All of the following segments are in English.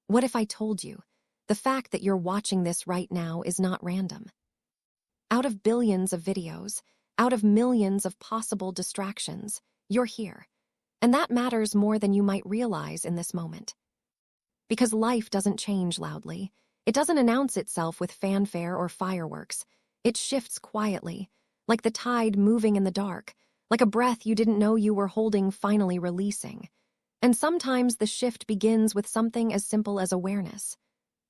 What if I told you the fact that you're watching this right now is not random? Out of billions of videos, out of millions of possible distractions, you're here. And that matters more than you might realize in this moment. Because life doesn't change loudly. It doesn't announce itself with fanfare or fireworks. It shifts quietly, like the tide moving in the dark, like a breath you didn't know you were holding finally releasing. And sometimes the shift begins with something as simple as awareness.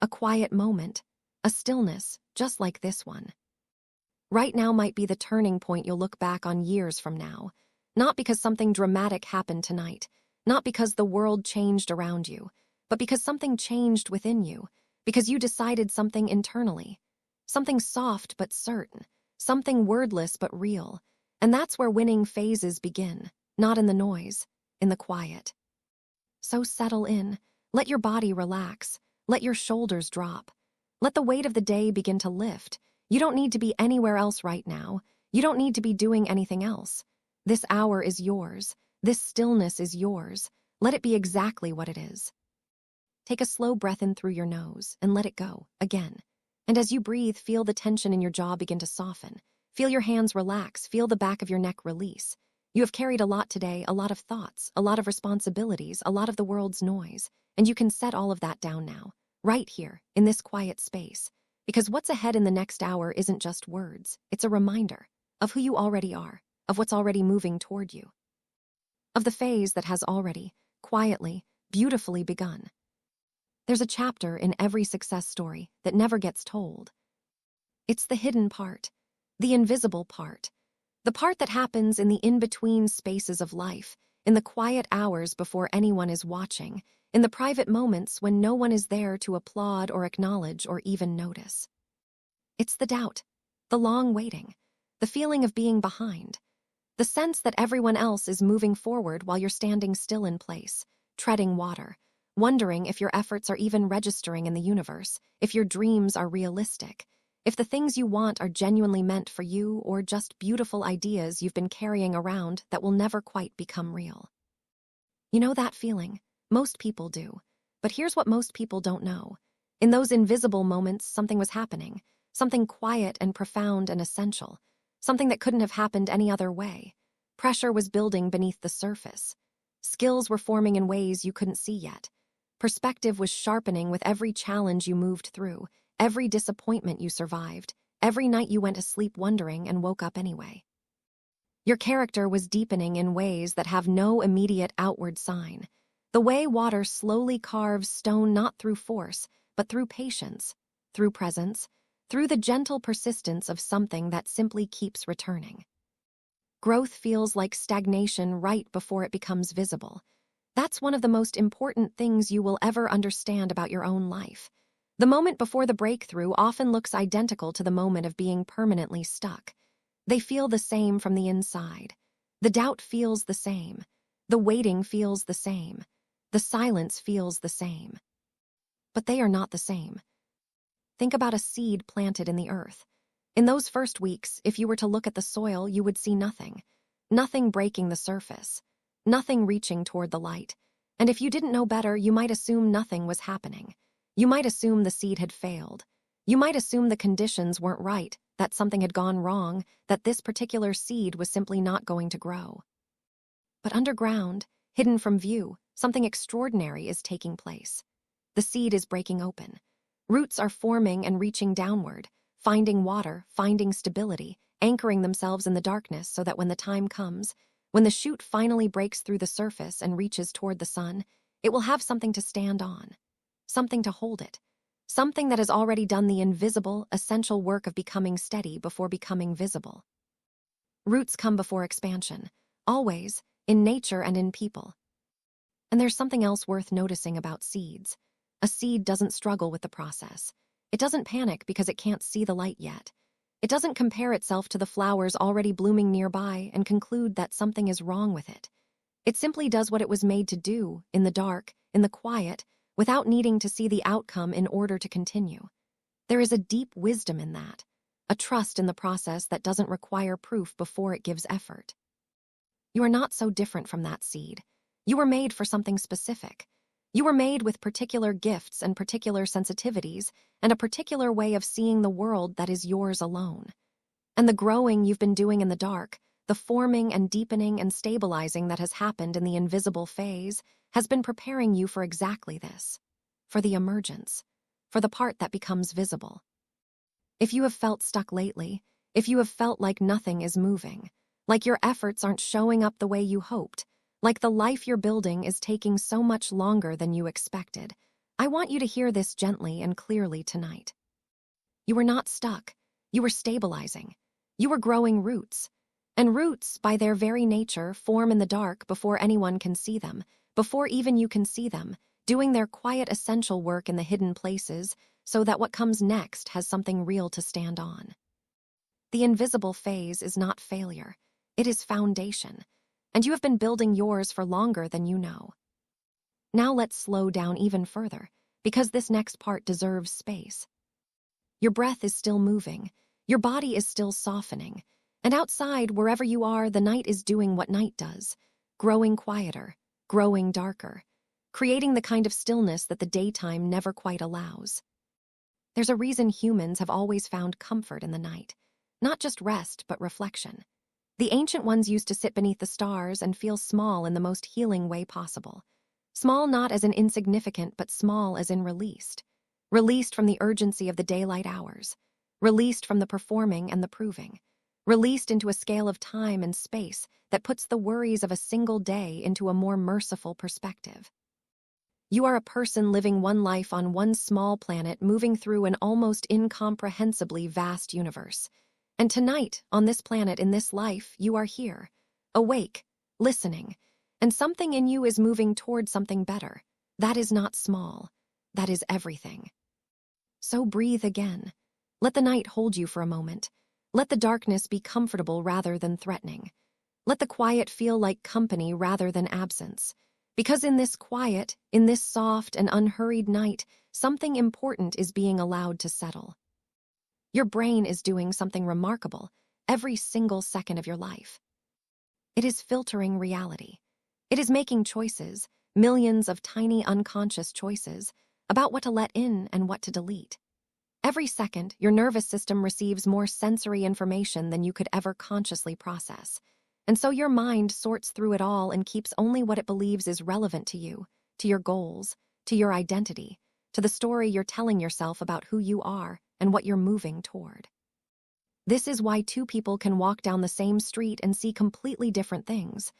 A quiet moment, a stillness, just like this one. Right now might be the turning point you'll look back on years from now. Not because something dramatic happened tonight, not because the world changed around you, but because something changed within you, because you decided something internally. Something soft but certain, something wordless but real. And that's where winning phases begin, not in the noise, in the quiet. So settle in, let your body relax, let your shoulders drop. Let the weight of the day begin to lift. You don't need to be anywhere else right now. You don't need to be doing anything else. This hour is yours. This stillness is yours. Let it be exactly what it is. Take a slow breath in through your nose and let it go, again. And as you breathe, feel the tension in your jaw begin to soften. Feel your hands relax, feel the back of your neck release. You have carried a lot today, a lot of thoughts, a lot of responsibilities, a lot of the world's noise, and you can set all of that down now, right here, in this quiet space. Because what's ahead in the next hour isn't just words, it's a reminder of who you already are, of what's already moving toward you, of the phase that has already, quietly, beautifully begun. There's a chapter in every success story that never gets told. It's the hidden part, the invisible part, the part that happens in the in-between spaces of life, in the quiet hours before anyone is watching, in the private moments when no one is there to applaud or acknowledge or even notice. It's the doubt, the long waiting, the feeling of being behind, the sense that everyone else is moving forward while you're standing still in place, treading water, wondering if your efforts are even registering in the universe, if your dreams are realistic, if the things you want are genuinely meant for you or just beautiful ideas you've been carrying around that will never quite become real. You know that feeling? Most people do. But here's what most people don't know. In those invisible moments, something was happening, something quiet and profound and essential, something that couldn't have happened any other way. Pressure was building beneath the surface. Skills were forming in ways you couldn't see yet. Perspective was sharpening with every challenge you moved through, every disappointment you survived, every night you went to sleep wondering and woke up anyway. Your character was deepening in ways that have no immediate outward sign. The way water slowly carves stone not through force, but through patience, through presence, through the gentle persistence of something that simply keeps returning. Growth feels like stagnation right before it becomes visible. That's one of the most important things you will ever understand about your own life. The moment before the breakthrough often looks identical to the moment of being permanently stuck. They feel the same from the inside. The doubt feels the same. The waiting feels the same. The silence feels the same. But they are not the same. Think about a seed planted in the earth. In those first weeks, if you were to look at the soil, you would see nothing. Nothing breaking the surface. Nothing reaching toward the light. And if you didn't know better, you might assume nothing was happening. You might assume the seed had failed. You might assume the conditions weren't right, that something had gone wrong, that this particular seed was simply not going to grow. But underground, hidden from view, something extraordinary is taking place. The seed is breaking open. Roots are forming and reaching downward, finding water, finding stability, anchoring themselves in the darkness so that when the time comes, when the shoot finally breaks through the surface and reaches toward the sun, it will have something to stand on, something to hold it, something that has already done the invisible, essential work of becoming steady before becoming visible. Roots come before expansion, always, in nature and in people. And there's something else worth noticing about seeds. A seed doesn't struggle with the process. It doesn't panic because it can't see the light yet. It doesn't compare itself to the flowers already blooming nearby and conclude that something is wrong with it. It simply does what it was made to do, in the dark, in the quiet, without needing to see the outcome in order to continue. There is a deep wisdom in that, a trust in the process that doesn't require proof before it gives effort. You are not so different from that seed. You were made for something specific. You were made with particular gifts and particular sensitivities and a particular way of seeing the world that is yours alone. And the growing you've been doing in the dark, the forming and deepening and stabilizing that has happened in the invisible phase, has been preparing you for exactly this, for the emergence, for the part that becomes visible. If you have felt stuck lately, if you have felt like nothing is moving, like your efforts aren't showing up the way you hoped, like the life you're building is taking so much longer than you expected, I want you to hear this gently and clearly tonight. You were not stuck. You were stabilizing. You were growing roots. And roots, by their very nature, form in the dark before anyone can see them, before even you can see them, doing their quiet essential work in the hidden places so that what comes next has something real to stand on. The invisible phase is not failure. It is foundation. And you have been building yours for longer than you know. Now let's slow down even further, because this next part deserves space. Your breath is still moving, your body is still softening, and outside, wherever you are, the night is doing what night does, growing quieter, growing darker, creating the kind of stillness that the daytime never quite allows. There's a reason humans have always found comfort in the night, not just rest, but reflection. The ancient ones used to sit beneath the stars and feel small in the most healing way possible. Small not as in insignificant, but small as in released. Released from the urgency of the daylight hours. Released from the performing and the proving. Released into a scale of time and space that puts the worries of a single day into a more merciful perspective. You are a person living one life on one small planet, moving through an almost incomprehensibly vast universe. And tonight, on this planet, in this life, you are here, awake, listening, and something in you is moving toward something better. That is not small. That is everything. So breathe again. Let the night hold you for a moment. Let the darkness be comfortable rather than threatening. Let the quiet feel like company rather than absence. Because in this quiet, in this soft and unhurried night, something important is being allowed to settle. Your brain is doing something remarkable every single second of your life. It is filtering reality. It is making choices, millions of tiny unconscious choices, about what to let in and what to delete. Every second, your nervous system receives more sensory information than you could ever consciously process. And so your mind sorts through it all and keeps only what it believes is relevant to you, to your goals, to your identity, to the story you're telling yourself about who you are and what you're moving toward. This is why two people can walk down the same street and see completely different things.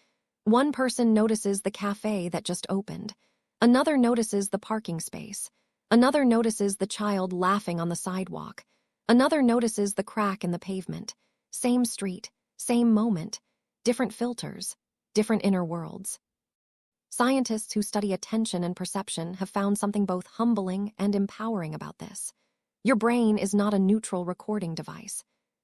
One person notices the cafe that just opened. Another notices the parking space. Another notices the child laughing on the sidewalk. Another notices the crack in the pavement. Same street, same moment, different filters, different inner worlds. Scientists who study attention and perception have found something both humbling and empowering about this. Your brain is not a neutral recording device.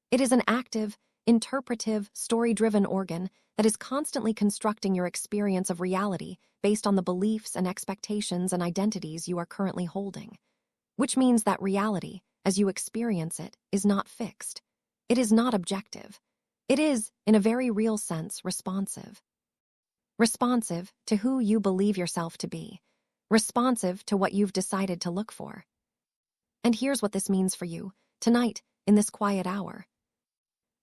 It is an active, interpretive, story-driven organ that is constantly constructing your experience of reality based on the beliefs and expectations and identities you are currently holding. Which means that reality, as you experience it, is not fixed. It is not objective. It is, in a very real sense, responsive. Responsive to who you believe yourself to be. Responsive to what you've decided to look for. And here's what this means for you, tonight, in this quiet hour.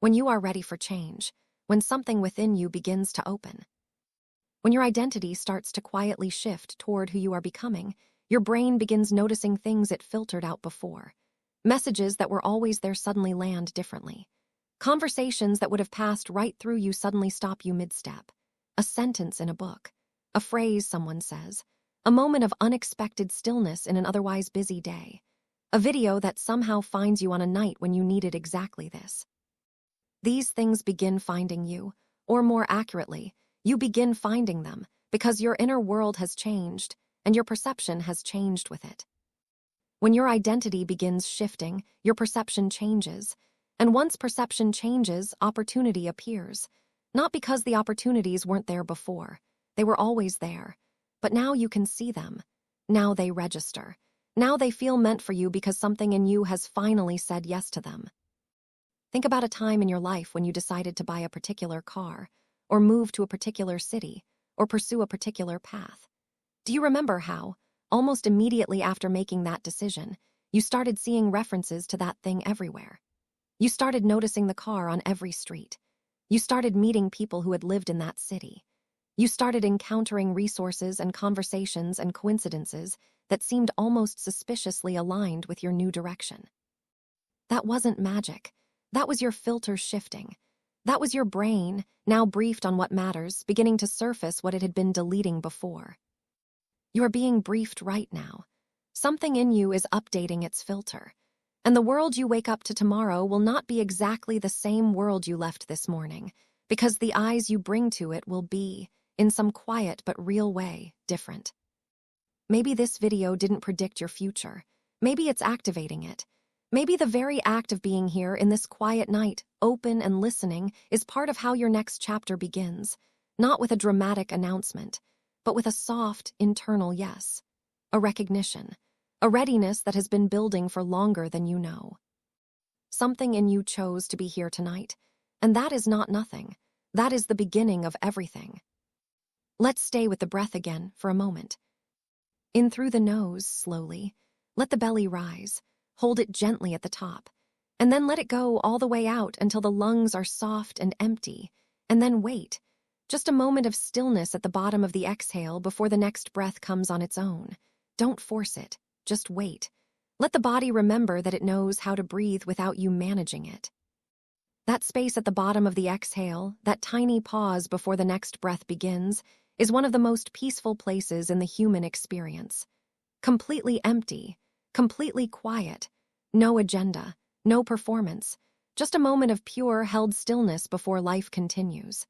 When you are ready for change, when something within you begins to open. When your identity starts to quietly shift toward who you are becoming, your brain begins noticing things it filtered out before. Messages that were always there suddenly land differently. Conversations that would have passed right through you suddenly stop you mid-step. A sentence in a book. A phrase someone says. A moment of unexpected stillness in an otherwise busy day. A video that somehow finds you on a night when you needed exactly this. These things begin finding you, or more accurately, you begin finding them because your inner world has changed and your perception has changed with it. When your identity begins shifting, your perception changes. And once perception changes, opportunity appears. Not because the opportunities weren't there before. They were always there. But now you can see them. Now they register. Now they feel meant for you because something in you has finally said yes to them. Think about a time in your life when you decided to buy a particular car, or move to a particular city, or pursue a particular path. Do you remember how, almost immediately after making that decision, you started seeing references to that thing everywhere? You started noticing the car on every street. You started meeting people who had lived in that city. You started encountering resources and conversations and coincidences that seemed almost suspiciously aligned with your new direction. That wasn't magic. That was your filter shifting. That was your brain, now briefed on what matters, beginning to surface what it had been deleting before. You are being briefed right now. Something in you is updating its filter. And the world you wake up to tomorrow will not be exactly the same world you left this morning, because the eyes you bring to it will be, in some quiet but real way, different. Maybe this video didn't predict your future. Maybe it's activating it. Maybe the very act of being here in this quiet night, open and listening, is part of how your next chapter begins, not with a dramatic announcement, but with a soft, internal yes, a recognition, a readiness that has been building for longer than you know. Something in you chose to be here tonight, and that is not nothing. That is the beginning of everything. Let's stay with the breath again for a moment. In through the nose, slowly. Let the belly rise. Hold it gently at the top. And then let it go all the way out until the lungs are soft and empty. And then wait. Just a moment of stillness at the bottom of the exhale before the next breath comes on its own. Don't force it. Just wait. Let the body remember that it knows how to breathe without you managing it. That space at the bottom of the exhale, that tiny pause before the next breath begins, is one of the most peaceful places in the human experience. Completely empty, completely quiet, no agenda, no performance, just a moment of pure, held stillness before life continues.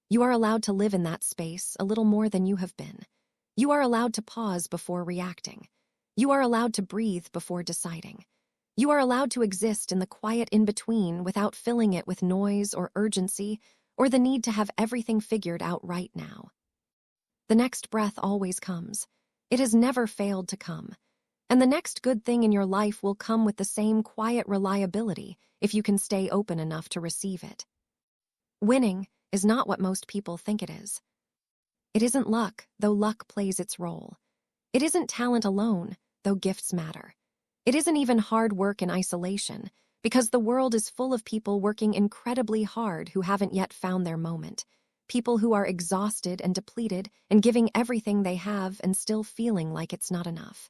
You are allowed to live in that space a little more than you have been. You are allowed to pause before reacting. You are allowed to breathe before deciding. You are allowed to exist in the quiet in-between without filling it with noise or urgency or the need to have everything figured out right now. The next breath always comes. It has never failed to come. And the next good thing in your life will come with the same quiet reliability if you can stay open enough to receive it. Winning is not what most people think it is. It isn't luck, though luck plays its role. It isn't talent alone, though gifts matter. It isn't even hard work in isolation, because the world is full of people working incredibly hard who haven't yet found their moment. People who are exhausted and depleted and giving everything they have and still feeling like it's not enough.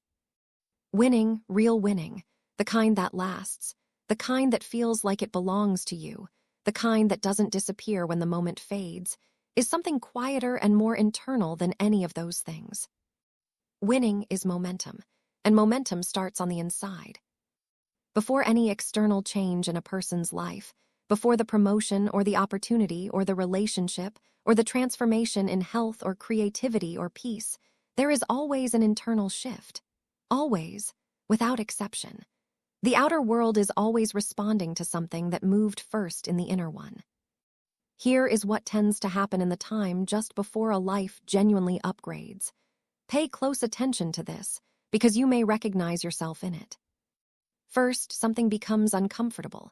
Winning, real winning, the kind that lasts, the kind that feels like it belongs to you, the kind that doesn't disappear when the moment fades, is something quieter and more internal than any of those things. Winning is momentum, and momentum starts on the inside. Before any external change in a person's life, before the promotion or the opportunity or the relationship or the transformation in health or creativity or peace, there is always an internal shift. Always, without exception. The outer world is always responding to something that moved first in the inner one. Here is what tends to happen in the time just before a life genuinely upgrades. Pay close attention to this, because you may recognize yourself in it. First, something becomes uncomfortable.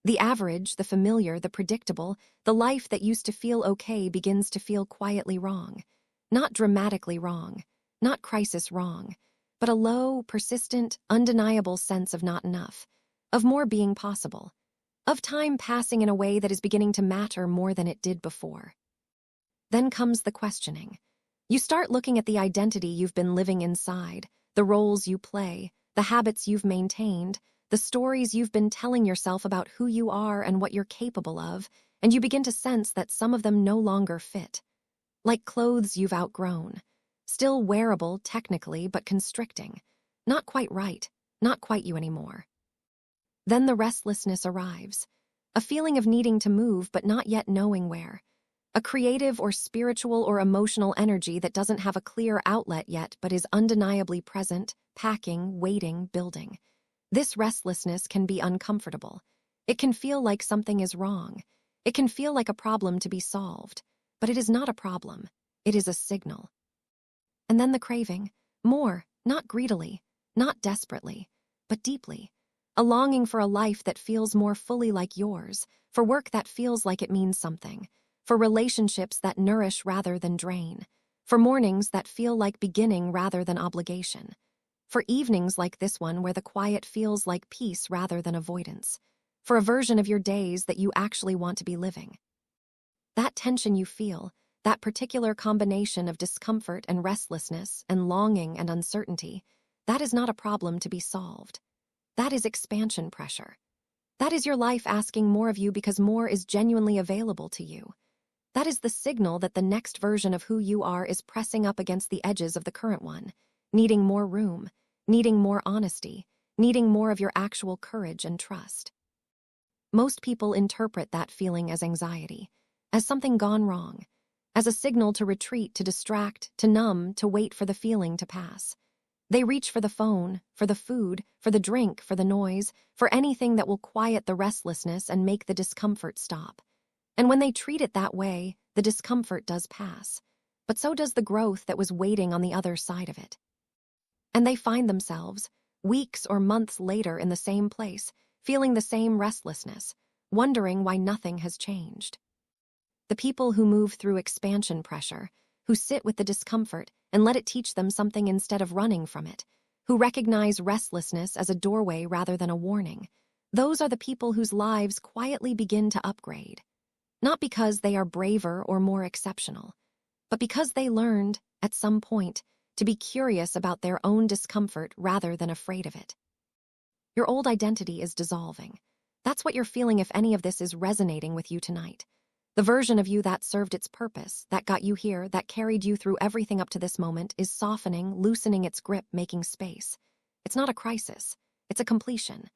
The average, the familiar, the predictable, the life that used to feel okay begins to feel quietly wrong. Not dramatically wrong, not crisis wrong, but a low, persistent, undeniable sense of not enough, of more being possible, of time passing in a way that is beginning to matter more than it did before. Then comes the questioning. You start looking at the identity you've been living inside, the roles you play, the habits you've maintained, the stories you've been telling yourself about who you are and what you're capable of, and you begin to sense that some of them no longer fit. Like clothes you've outgrown. Still wearable, technically, but constricting. Not quite right, not quite you anymore. Then the restlessness arrives. A feeling of needing to move but not yet knowing where. A creative or spiritual or emotional energy that doesn't have a clear outlet yet but is undeniably present, packing, waiting, building. This restlessness can be uncomfortable. It can feel like something is wrong. It can feel like a problem to be solved. But it is not a problem. It is a signal. And then the craving. More, not greedily, not desperately, but deeply. A longing for a life that feels more fully like yours, for work that feels like it means something, for relationships that nourish rather than drain, For mornings that feel like beginning rather than obligation. For evenings like this one where the quiet feels like peace rather than avoidance. For a version of your days that you actually want to be living. That tension you feel, that particular combination of discomfort and restlessness and longing and uncertainty, that is not a problem to be solved. That is expansion pressure. That is your life asking more of you because more is genuinely available to you. That is the signal that the next version of who you are is pressing up against the edges of the current one, needing more room, needing more honesty, needing more of your actual courage and trust. Most people interpret that feeling as anxiety, as something gone wrong, as a signal to retreat, to distract, to numb, to wait for the feeling to pass. They reach for the phone, for the food, for the drink, for the noise, for anything that will quiet the restlessness and make the discomfort stop. And when they treat it that way, the discomfort does pass, but so does the growth that was waiting on the other side of it. And they find themselves, weeks or months later in the same place, feeling the same restlessness, wondering why nothing has changed. The people who move through expansion pressure, who sit with the discomfort and let it teach them something instead of running from it, who recognize restlessness as a doorway rather than a warning, those are the people whose lives quietly begin to upgrade. Not because they are braver or more exceptional, but because they learned, at some point, to be curious about their own discomfort rather than afraid of it. Your old identity is dissolving. That's what you're feeling if any of this is resonating with you tonight. The version of you that served its purpose, that got you here, that carried you through everything up to this moment, is softening, loosening its grip, making space. It's not a crisis. It's a completion.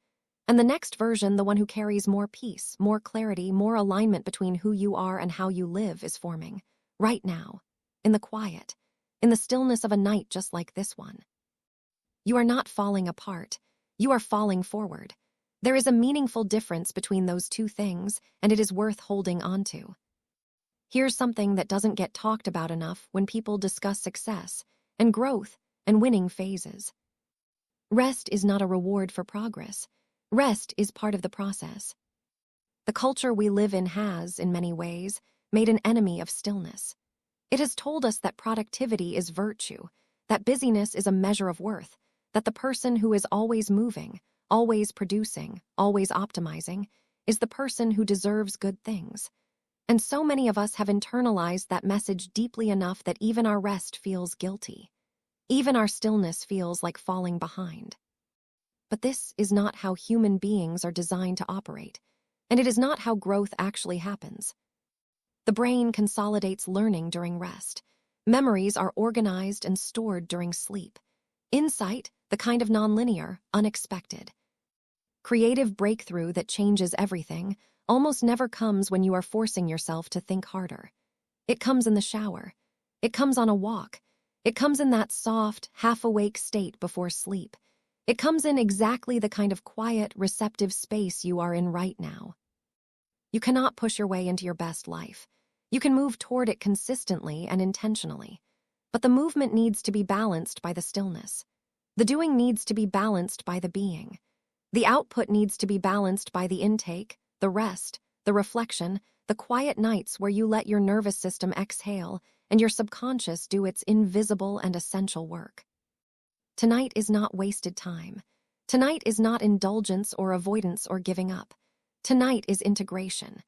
And the next version, the one who carries more peace, more clarity, more alignment between who you are and how you live, is forming. Right now. In the quiet. In the stillness of a night just like this one. You are not falling apart. You are falling forward. There is a meaningful difference between those two things, and it is worth holding onto. Here's something that doesn't get talked about enough when people discuss success, and growth, and winning phases. Rest is not a reward for progress. Rest is part of the process. The culture we live in has, in many ways, made an enemy of stillness. It has told us that productivity is virtue, that busyness is a measure of worth, that the person who is always moving, always producing, always optimizing, is the person who deserves good things. And so many of us have internalized that message deeply enough that even our rest feels guilty. Even our stillness feels like falling behind. But this is not how human beings are designed to operate, and it is not how growth actually happens. The brain consolidates learning during rest. Memories are organized and stored during sleep. Insight, the kind of nonlinear, unexpected. Creative breakthrough that changes everything almost never comes when you are forcing yourself to think harder. It comes in the shower. It comes on a walk. It comes in that soft, half-awake state before sleep. It comes in exactly the kind of quiet, receptive space you are in right now. You cannot push your way into your best life. You can move toward it consistently and intentionally. But the movement needs to be balanced by the stillness. The doing needs to be balanced by the being. The output needs to be balanced by the intake, the rest, the reflection, the quiet nights where you let your nervous system exhale and your subconscious do its invisible and essential work. Tonight is not wasted time. Tonight is not indulgence or avoidance or giving up. Tonight is integration.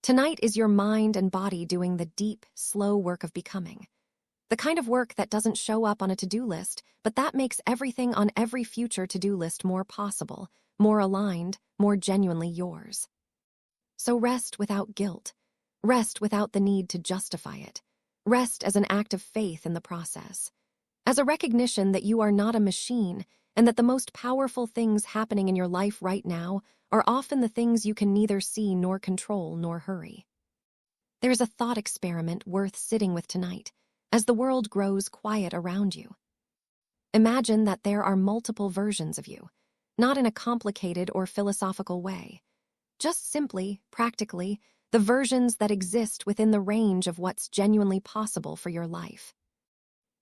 Tonight is your mind and body doing the deep, slow work of becoming. The kind of work that doesn't show up on a to-do list, but that makes everything on every future to-do list more possible, more aligned, more genuinely yours. So rest without guilt. Rest without the need to justify it. Rest as an act of faith in the process. As a recognition that you are not a machine and that the most powerful things happening in your life right now are often the things you can neither see nor control nor hurry. There's a thought experiment worth sitting with tonight as the world grows quiet around you. Imagine that there are multiple versions of you, not in a complicated or philosophical way. Just simply, practically, the versions that exist within the range of what's genuinely possible for your life.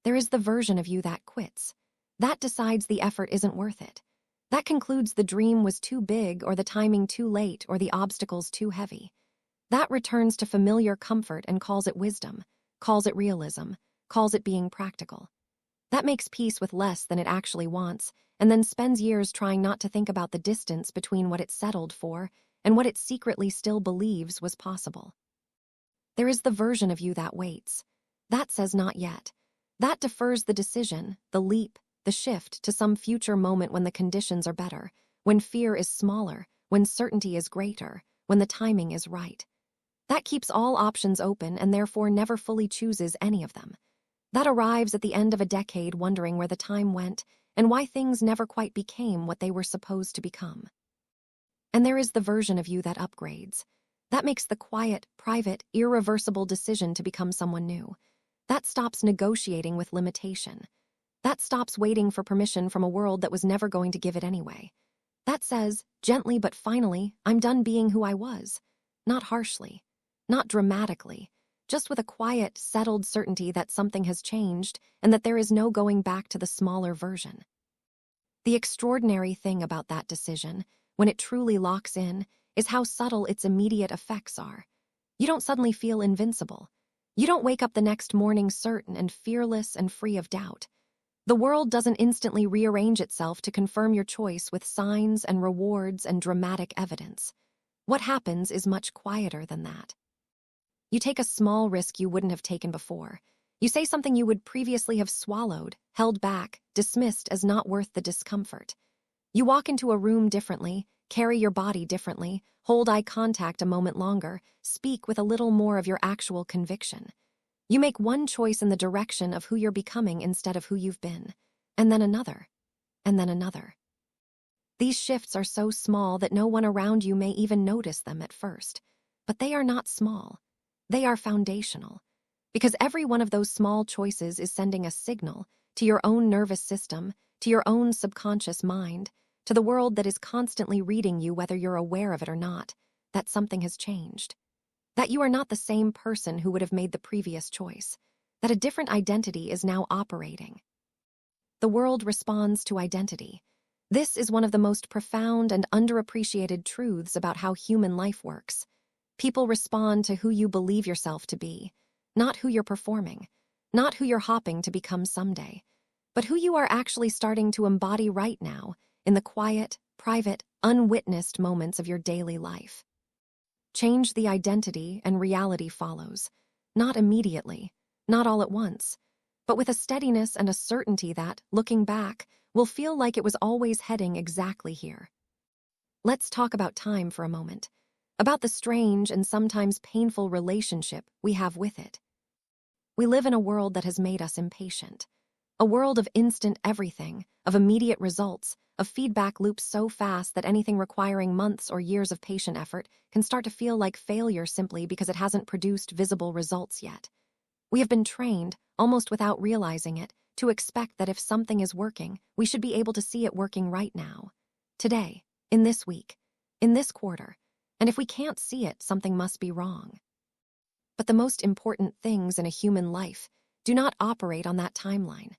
There is the version of you that quits. That decides the effort isn't worth it. That concludes the dream was too big or the timing too late or the obstacles too heavy. That returns to familiar comfort and calls it wisdom, calls it realism, calls it being practical. That makes peace with less than it actually wants, and then spends years trying not to think about the distance between what it settled for and what it secretly still believes was possible. There is the version of you that waits. That says not yet. That defers the decision, the leap, the shift to some future moment when the conditions are better, when fear is smaller, when certainty is greater, when the timing is right. That keeps all options open and therefore never fully chooses any of them. That arrives at the end of a decade wondering where the time went and why things never quite became what they were supposed to become. And there is the version of you that upgrades. That makes the quiet, private, irreversible decision to become someone new. That stops negotiating with limitation. That stops waiting for permission from a world that was never going to give it anyway. That says, gently but finally, I'm done being who I was. Not harshly, not dramatically, just with a quiet, settled certainty that something has changed and that there is no going back to the smaller version. The extraordinary thing about that decision, when it truly locks in, is how subtle its immediate effects are. You don't suddenly feel invincible. You don't wake up the next morning certain and fearless and free of doubt. The world doesn't instantly rearrange itself to confirm your choice with signs and rewards and dramatic evidence. What happens is much quieter than that. You take a small risk you wouldn't have taken before. You say something you would previously have swallowed, held back, dismissed as not worth the discomfort. You walk into a room differently, carry your body differently, hold eye contact a moment longer, speak with a little more of your actual conviction. You make one choice in the direction of who you're becoming instead of who you've been, and then another, and then another. These shifts are so small that no one around you may even notice them at first. But they are not small. They are foundational. Because every one of those small choices is sending a signal to your own nervous system, to your own subconscious mind, to the world that is constantly reading you whether you're aware of it or not, that something has changed. That you are not the same person who would have made the previous choice. That a different identity is now operating. The world responds to identity. This is one of the most profound and underappreciated truths about how human life works. People respond to who you believe yourself to be, not who you're performing, not who you're hopping to become someday, but who you are actually starting to embody right now in the quiet, private, unwitnessed moments of your daily life. Change the identity and reality follows, not immediately, not all at once, but with a steadiness and a certainty that, looking back, will feel like it was always heading exactly here. Let's talk about time for a moment, about the strange and sometimes painful relationship we have with it. We live in a world that has made us impatient. A world of instant everything, of immediate results, of feedback loops so fast that anything requiring months or years of patient effort can start to feel like failure simply because it hasn't produced visible results yet. We have been trained, almost without realizing it, to expect that if something is working, we should be able to see it working right now. Today, in this week, in this quarter, and if we can't see it, something must be wrong. But the most important things in a human life do not operate on that timeline.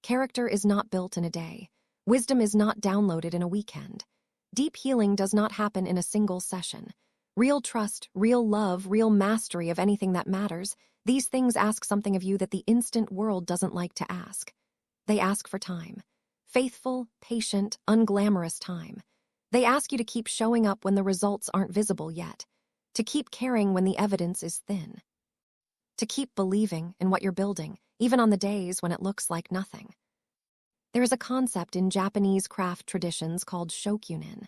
Character is not built in a day. Wisdom is not downloaded in a weekend. Deep healing does not happen in a single session. Real trust, real love, real mastery of anything that matters, these things ask something of you that the instant world doesn't like to ask. They ask for time. Faithful, patient, unglamorous time. They ask you to keep showing up when the results aren't visible yet. To keep caring when the evidence is thin. To keep believing in what you're building, even on the days when it looks like nothing. There is a concept in Japanese craft traditions called shokunin.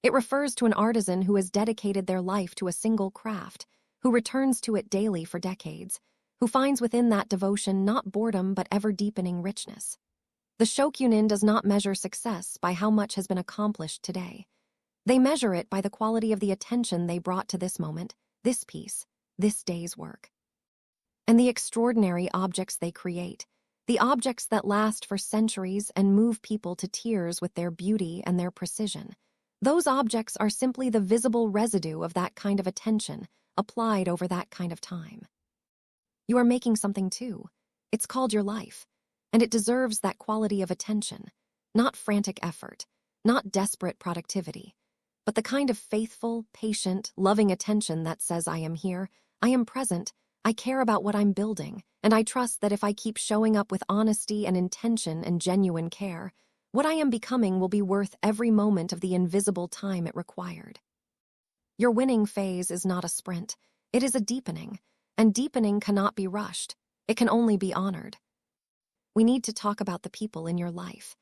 It refers to an artisan who has dedicated their life to a single craft, who returns to it daily for decades, who finds within that devotion not boredom but ever-deepening richness. The shokunin does not measure success by how much has been accomplished today. They measure it by the quality of the attention they brought to this moment, this piece, this day's work. And the extraordinary objects they create, the objects that last for centuries and move people to tears with their beauty and their precision, those objects are simply the visible residue of that kind of attention applied over that kind of time. You are making something too. It's called your life, and it deserves that quality of attention, not frantic effort, not desperate productivity, but the kind of faithful, patient, loving attention that says, I am here, I am present, I care about what I'm building, and I trust that if I keep showing up with honesty and intention and genuine care, what I am becoming will be worth every moment of the invisible time it required. Your winning phase is not a sprint. It is a deepening, and deepening cannot be rushed. It can only be honored. We need to talk about the people in your life,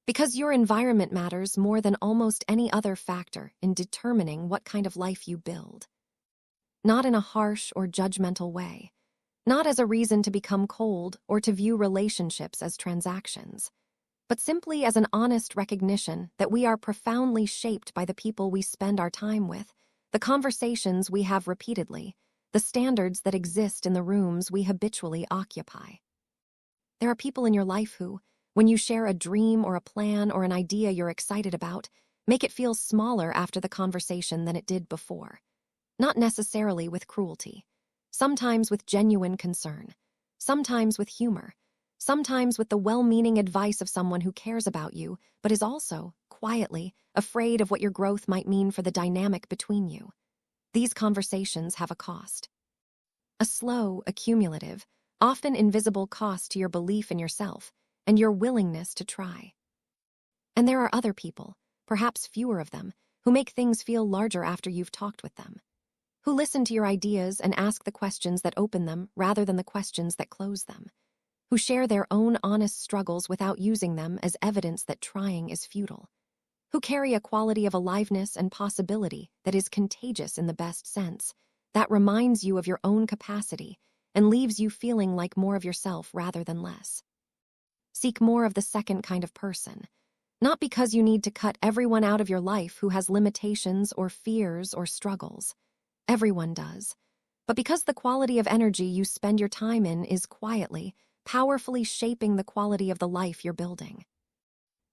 because your environment matters more than almost any other factor in determining what kind of life you build. Not in a harsh or judgmental way, not as a reason to become cold or to view relationships as transactions, but simply as an honest recognition that we are profoundly shaped by the people we spend our time with, the conversations we have repeatedly, the standards that exist in the rooms we habitually occupy. There are people in your life who, when you share a dream or a plan or an idea you're excited about, make it feel smaller after the conversation than it did before. Not necessarily with cruelty. Sometimes with genuine concern. Sometimes with humor. Sometimes with the well-meaning advice of someone who cares about you, but is also, quietly, afraid of what your growth might mean for the dynamic between you. These conversations have a cost. A slow, accumulative, often invisible cost to your belief in yourself and your willingness to try. And there are other people, perhaps fewer of them, who make things feel larger after you've talked with them, who listen to your ideas and ask the questions that open them rather than the questions that close them, who share their own honest struggles without using them as evidence that trying is futile, who carry a quality of aliveness and possibility that is contagious in the best sense, that reminds you of your own capacity and leaves you feeling like more of yourself rather than less. Seek more of the second kind of person, not because you need to cut everyone out of your life who has limitations or fears or struggles. Everyone does. But because the quality of energy you spend your time in is quietly, powerfully shaping the quality of the life you're building.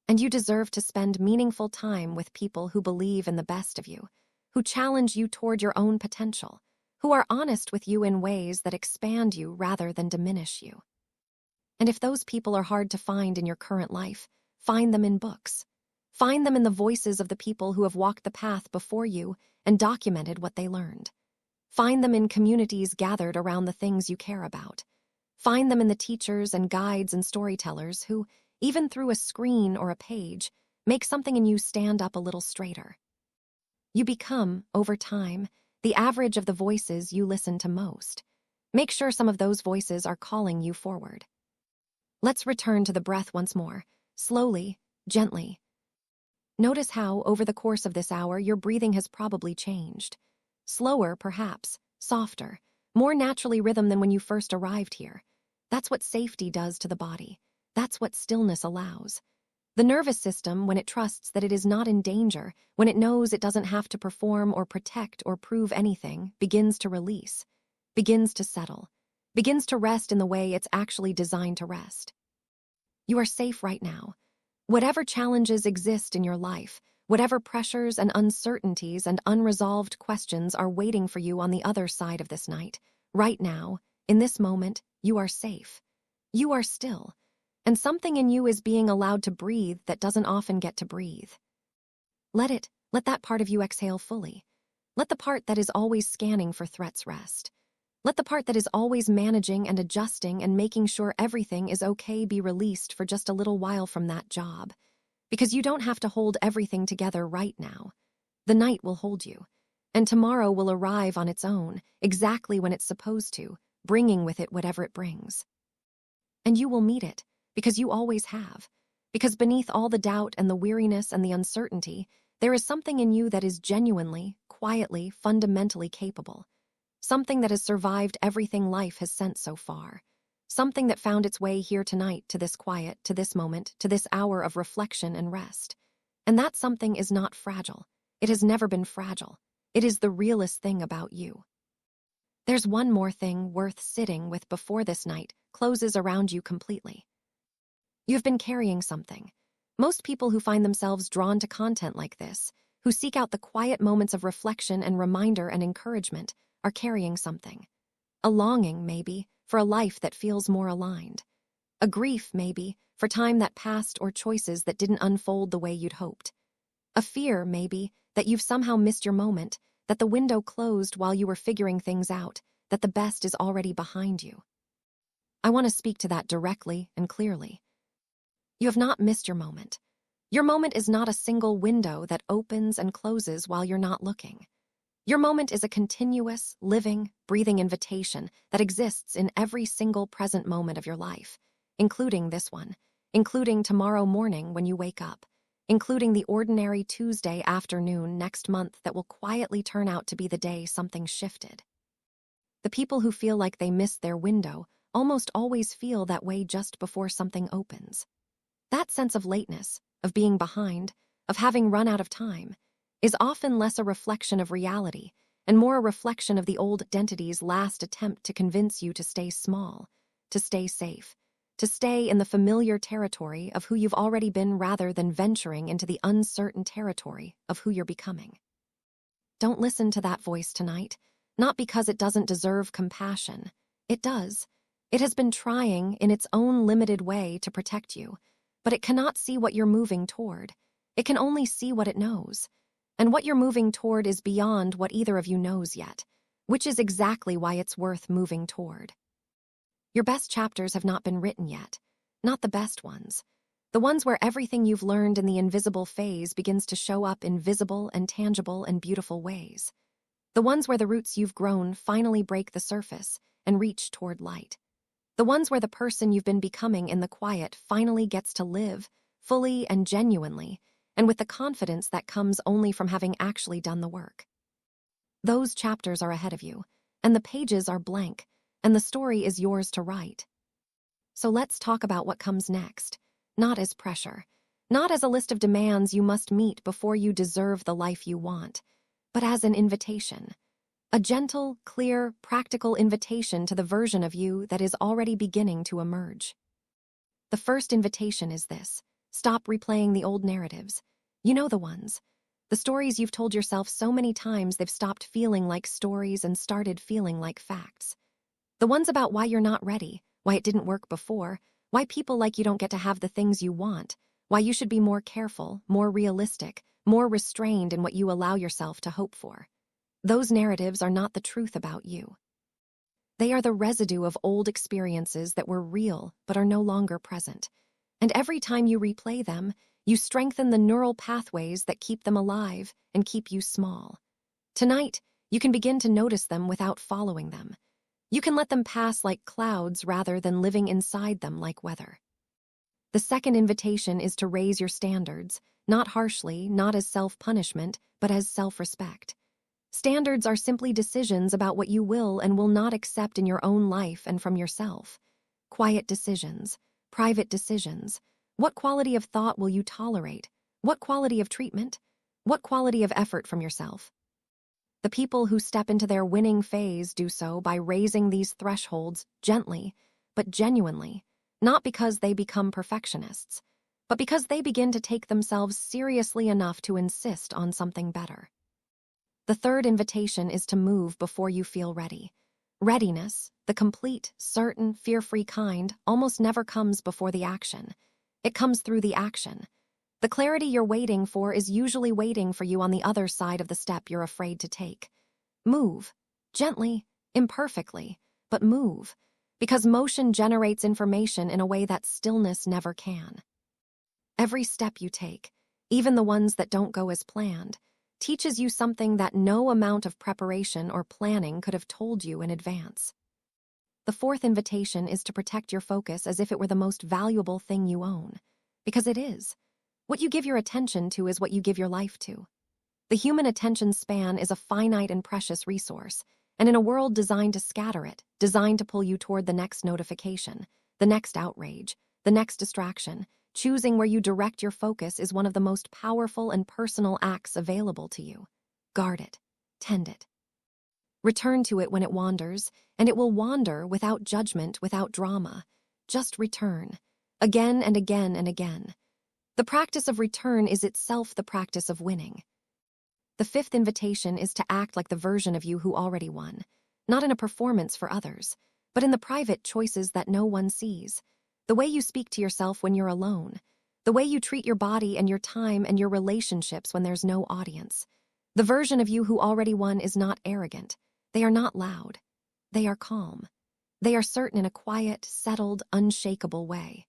And you deserve to spend meaningful time with people who believe in the best of you, who challenge you toward your own potential, who are honest with you in ways that expand you rather than diminish you. And if those people are hard to find in your current life, find them in books. Find them in the voices of the people who have walked the path before you and documented what they learned. Find them in communities gathered around the things you care about. Find them in the teachers and guides and storytellers who, even through a screen or a page, make something in you stand up a little straighter. You become, over time, the average of the voices you listen to most. Make sure some of those voices are calling you forward. Let's return to the breath once more, slowly, gently. Notice how, over the course of this hour, your breathing has probably changed. Slower, perhaps, softer, more naturally rhythm than when you first arrived here. That's what safety does to the body. That's what stillness allows. The nervous system, when it trusts that it is not in danger, when it knows it doesn't have to perform or protect or prove anything, begins to release, begins to settle, begins to rest in the way it's actually designed to rest. You are safe right now. Whatever challenges exist in your life, whatever pressures and uncertainties and unresolved questions are waiting for you on the other side of this night, right now, in this moment, you are safe. You are still. And something in you is being allowed to breathe that doesn't often get to breathe. Let that part of you exhale fully. Let the part that is always scanning for threats rest. Let the part that is always managing and adjusting and making sure everything is okay be released for just a little while from that job. Because you don't have to hold everything together right now. The night will hold you. And tomorrow will arrive on its own, exactly when it's supposed to, bringing with it whatever it brings. And you will meet it. Because you always have. Because beneath all the doubt and the weariness and the uncertainty, there is something in you that is genuinely, quietly, fundamentally capable. Something that has survived everything life has sent so far. Something that found its way here tonight to this quiet, to this moment, to this hour of reflection and rest. And that something is not fragile. It has never been fragile. It is the realest thing about you. There's one more thing worth sitting with before this night closes around you completely. You've been carrying something. Most people who find themselves drawn to content like this, who seek out the quiet moments of reflection and reminder and encouragement, are carrying something. A longing, maybe, for a life that feels more aligned. A grief, maybe, for time that passed or choices that didn't unfold the way you'd hoped. A fear, maybe, that you've somehow missed your moment, that the window closed while you were figuring things out, that the best is already behind you. I want to speak to that directly and clearly. You have not missed your moment. Your moment is not a single window that opens and closes while you're not looking. Your moment is a continuous, living, breathing invitation that exists in every single present moment of your life, including this one, including tomorrow morning when you wake up, including the ordinary Tuesday afternoon next month that will quietly turn out to be the day something shifted. The people who feel like they missed their window almost always feel that way just before something opens. That sense of lateness, of being behind, of having run out of time, is often less a reflection of reality and more a reflection of the old identity's last attempt to convince you to stay small, to stay safe, to stay in the familiar territory of who you've already been rather than venturing into the uncertain territory of who you're becoming. Don't listen to that voice tonight, not because it doesn't deserve compassion. It does. It has been trying in its own limited way to protect you, but it cannot see what you're moving toward. It can only see what it knows. And what you're moving toward is beyond what either of you knows yet, which is exactly why it's worth moving toward. Your best chapters have not been written yet, not the best ones. The ones where everything you've learned in the invisible phase begins to show up in visible and tangible and beautiful ways. The ones where the roots you've grown finally break the surface and reach toward light. The ones where the person you've been becoming in the quiet finally gets to live, fully and genuinely, and with the confidence that comes only from having actually done the work. Those chapters are ahead of you, and the pages are blank, and the story is yours to write. So let's talk about what comes next, not as pressure, not as a list of demands you must meet before you deserve the life you want, but as an invitation. A gentle, clear, practical invitation to the version of you that is already beginning to emerge. The first invitation is this: stop replaying the old narratives. You know the ones. The stories you've told yourself so many times they've stopped feeling like stories and started feeling like facts. The ones about why you're not ready, why it didn't work before, why people like you don't get to have the things you want, why you should be more careful, more realistic, more restrained in what you allow yourself to hope for. Those narratives are not the truth about you. They are the residue of old experiences that were real but are no longer present. And every time you replay them, you strengthen the neural pathways that keep them alive and keep you small. Tonight, you can begin to notice them without following them. You can let them pass like clouds rather than living inside them like weather. The second invitation is to raise your standards, not harshly, not as self-punishment, but as self-respect. Standards are simply decisions about what you will and will not accept in your own life and from yourself. Quiet decisions, private decisions. What quality of thought will you tolerate? What quality of treatment? What quality of effort from yourself? The people who step into their winning phase do so by raising these thresholds gently, but genuinely, not because they become perfectionists, but because they begin to take themselves seriously enough to insist on something better. The third invitation is to move before you feel ready. Readiness, the complete, certain, fear-free kind, almost never comes before the action. It comes through the action. The clarity you're waiting for is usually waiting for you on the other side of the step you're afraid to take. Move. Gently, imperfectly, but move. Because motion generates information in a way that stillness never can. Every step you take, even the ones that don't go as planned, teaches you something that no amount of preparation or planning could have told you in advance. The fourth invitation is to protect your focus as if it were the most valuable thing you own. Because it is. What you give your attention to is what you give your life to. The human attention span is a finite and precious resource, and in a world designed to scatter it, designed to pull you toward the next notification, the next outrage, the next distraction, choosing where you direct your focus is one of the most powerful and personal acts available to you. Guard it. Tend it. Return to it when it wanders, and it will wander without judgment, without drama. Just return. Again and again and again. The practice of return is itself the practice of winning. The fifth invitation is to act like the version of you who already won, not in a performance for others, but in the private choices that no one sees. The way you speak to yourself when you're alone. The way you treat your body and your time and your relationships when there's no audience. The version of you who already won is not arrogant. They are not loud. They are calm. They are certain in a quiet, settled, unshakable way.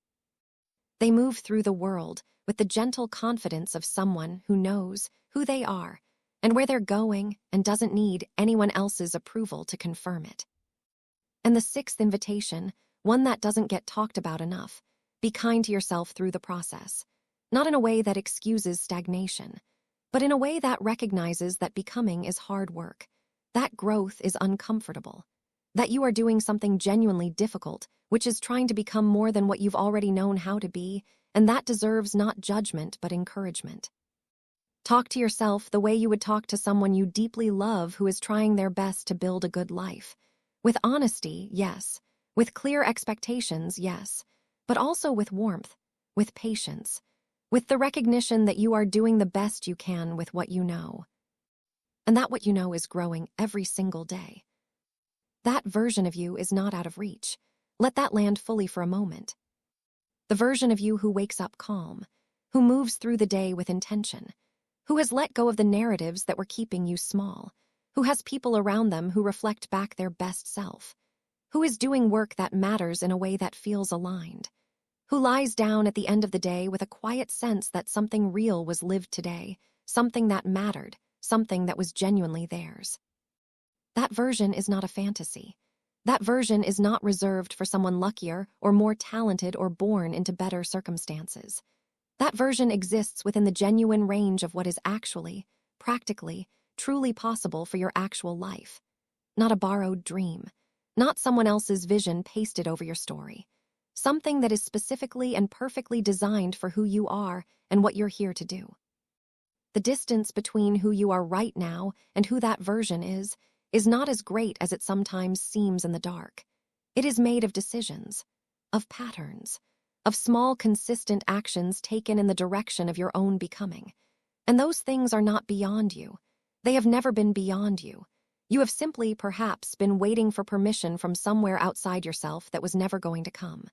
They move through the world with the gentle confidence of someone who knows who they are and where they're going and doesn't need anyone else's approval to confirm it. And the sixth invitation, one that doesn't get talked about enough: be kind to yourself through the process. Not in a way that excuses stagnation, but in a way that recognizes that becoming is hard work, that growth is uncomfortable, that you are doing something genuinely difficult, which is trying to become more than what you've already known how to be, and that deserves not judgment but encouragement. Talk to yourself the way you would talk to someone you deeply love who is trying their best to build a good life. With honesty, yes. With clear expectations, yes. But also with warmth, with patience, with the recognition that you are doing the best you can with what you know. And that what you know is growing every single day. That version of you is not out of reach. Let that land fully for a moment. The version of you who wakes up calm, who moves through the day with intention, who has let go of the narratives that were keeping you small, who has people around them who reflect back their best self, who is doing work that matters in a way that feels aligned, who lies down at the end of the day with a quiet sense that something real was lived today, something that mattered, something that was genuinely theirs. That version is not a fantasy. That version is not reserved for someone luckier or more talented or born into better circumstances. That version exists within the genuine range of what is actually, practically, truly possible for your actual life. Not a borrowed dream. Not someone else's vision pasted over your story. Something that is specifically and perfectly designed for who you are and what you're here to do. The distance between who you are right now and who that version is not as great as it sometimes seems in the dark. It is made of decisions, of patterns, of small, consistent actions taken in the direction of your own becoming. And those things are not beyond you. They have never been beyond you. You have simply, perhaps, been waiting for permission from somewhere outside yourself that was never going to come.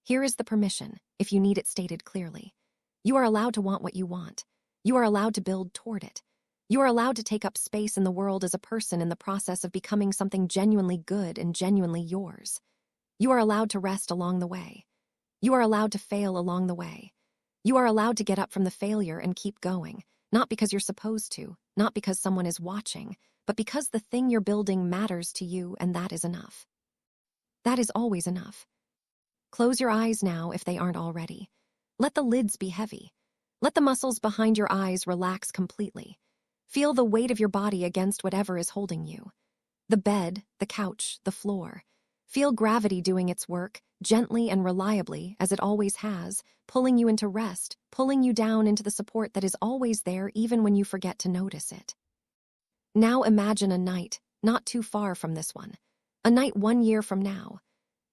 Here is the permission, if you need it stated clearly. You are allowed to want what you want. You are allowed to build toward it. You are allowed to take up space in the world as a person in the process of becoming something genuinely good and genuinely yours. You are allowed to rest along the way. You are allowed to fail along the way. You are allowed to get up from the failure and keep going, not because you're supposed to, not because someone is watching, but because the thing you're building matters to you, and that is enough. That is always enough. Close your eyes now if they aren't already. Let the lids be heavy. Let the muscles behind your eyes relax completely. Feel the weight of your body against whatever is holding you. The bed, the couch, the floor. Feel gravity doing its work, gently and reliably, as it always has, pulling you into rest, pulling you down into the support that is always there even when you forget to notice it. Now imagine a night, not too far from this one. A night 1 year from now.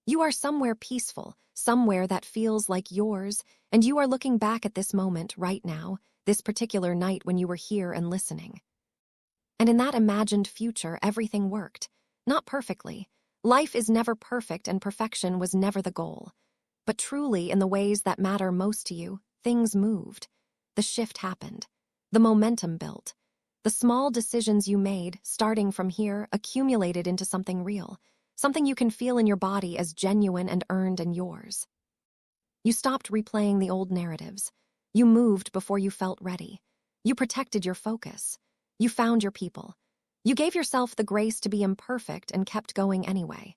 You are somewhere peaceful, somewhere that feels like yours, and you are looking back at this moment right now, this particular night when you were here and listening. And in that imagined future, everything worked. Not perfectly. Life is never perfect, and perfection was never the goal. But truly, in the ways that matter most to you, things moved. The shift happened. The momentum built. The small decisions you made, starting from here, accumulated into something real. Something you can feel in your body as genuine and earned and yours. You stopped replaying the old narratives. You moved before you felt ready. You protected your focus. You found your people. You gave yourself the grace to be imperfect and kept going anyway.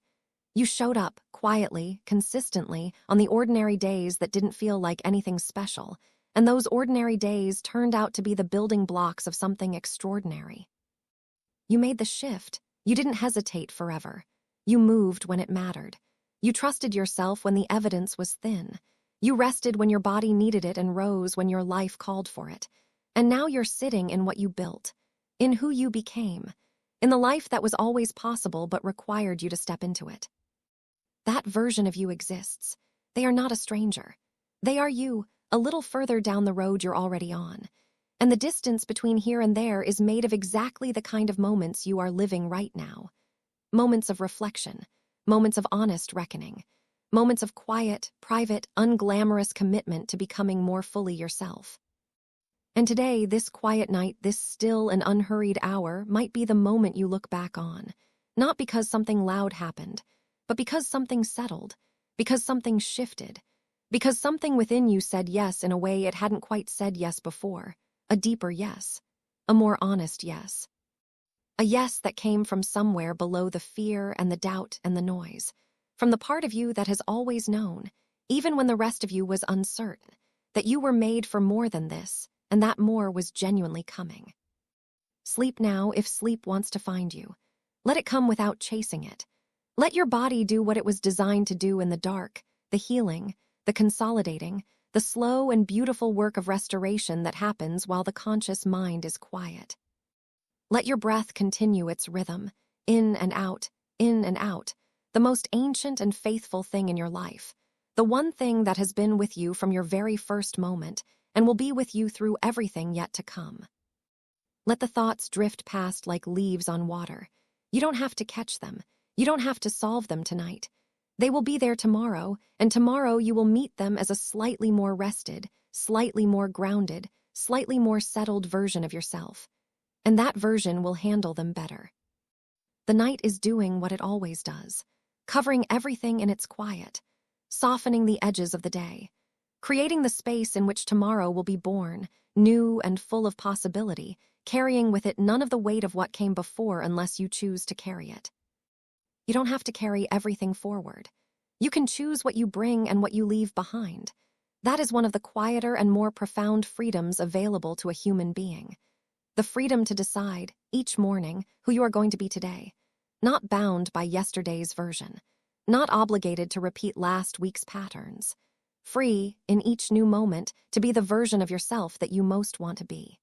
You showed up, quietly, consistently, on the ordinary days that didn't feel like anything special, and those ordinary days turned out to be the building blocks of something extraordinary. You made the shift. You didn't hesitate forever. You moved when it mattered. You trusted yourself when the evidence was thin. You rested when your body needed it and rose when your life called for it. And now you're sitting in what you built, in who you became, in the life that was always possible but required you to step into it. That version of you exists. They are not a stranger. They are you, a little further down the road you're already on. And the distance between here and there is made of exactly the kind of moments you are living right now. Moments of reflection, moments of honest reckoning, moments of quiet, private, unglamorous commitment to becoming more fully yourself. And today, this quiet night, this still and unhurried hour might be the moment you look back on, not because something loud happened, but because something settled, because something shifted, because something within you said yes in a way it hadn't quite said yes before, a deeper yes, a more honest yes. A yes that came from somewhere below the fear and the doubt and the noise, from the part of you that has always known, even when the rest of you was uncertain, that you were made for more than this, and that more was genuinely coming. Sleep now if sleep wants to find you. Let it come without chasing it. Let your body do what it was designed to do in the dark, the healing, the consolidating, the slow and beautiful work of restoration that happens while the conscious mind is quiet. Let your breath continue its rhythm, in and out, the most ancient and faithful thing in your life, the one thing that has been with you from your very first moment and will be with you through everything yet to come. Let the thoughts drift past like leaves on water. You don't have to catch them. You don't have to solve them tonight. They will be there tomorrow, and tomorrow you will meet them as a slightly more rested, slightly more grounded, slightly more settled version of yourself. And that version will handle them better. The night is doing what it always does, covering everything in its quiet, softening the edges of the day, creating the space in which tomorrow will be born, new and full of possibility, carrying with it none of the weight of what came before unless you choose to carry it. You don't have to carry everything forward. You can choose what you bring and what you leave behind. That is one of the quieter and more profound freedoms available to a human being. The freedom to decide, each morning, who you are going to be today, not bound by yesterday's version, not obligated to repeat last week's patterns, free, in each new moment, to be the version of yourself that you most want to be.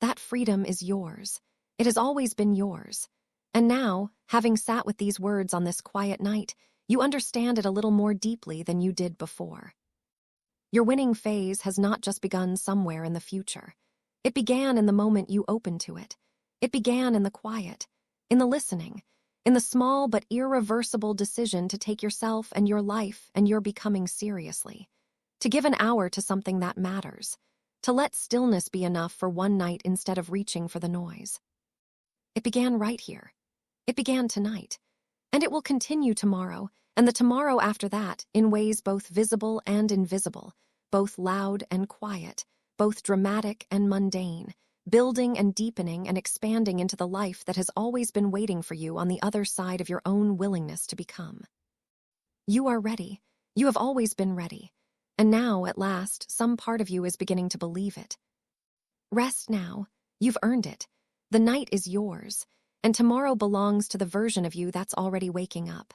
That freedom is yours. It has always been yours. And now, having sat with these words on this quiet night, you understand it a little more deeply than you did before. Your winning phase has not just begun somewhere in the future. It began in the moment you opened to it. It began in the quiet, in the listening, in the small but irreversible decision to take yourself and your life and your becoming seriously, to give an hour to something that matters, to let stillness be enough for one night instead of reaching for the noise. It began right here. It began tonight. And it will continue tomorrow, and the tomorrow after that, in ways both visible and invisible, both loud and quiet, both dramatic and mundane, building and deepening and expanding into the life that has always been waiting for you on the other side of your own willingness to become. You are ready. You have always been ready. And now, at last, some part of you is beginning to believe it. Rest now. You've earned it. The night is yours, and tomorrow belongs to the version of you that's already waking up.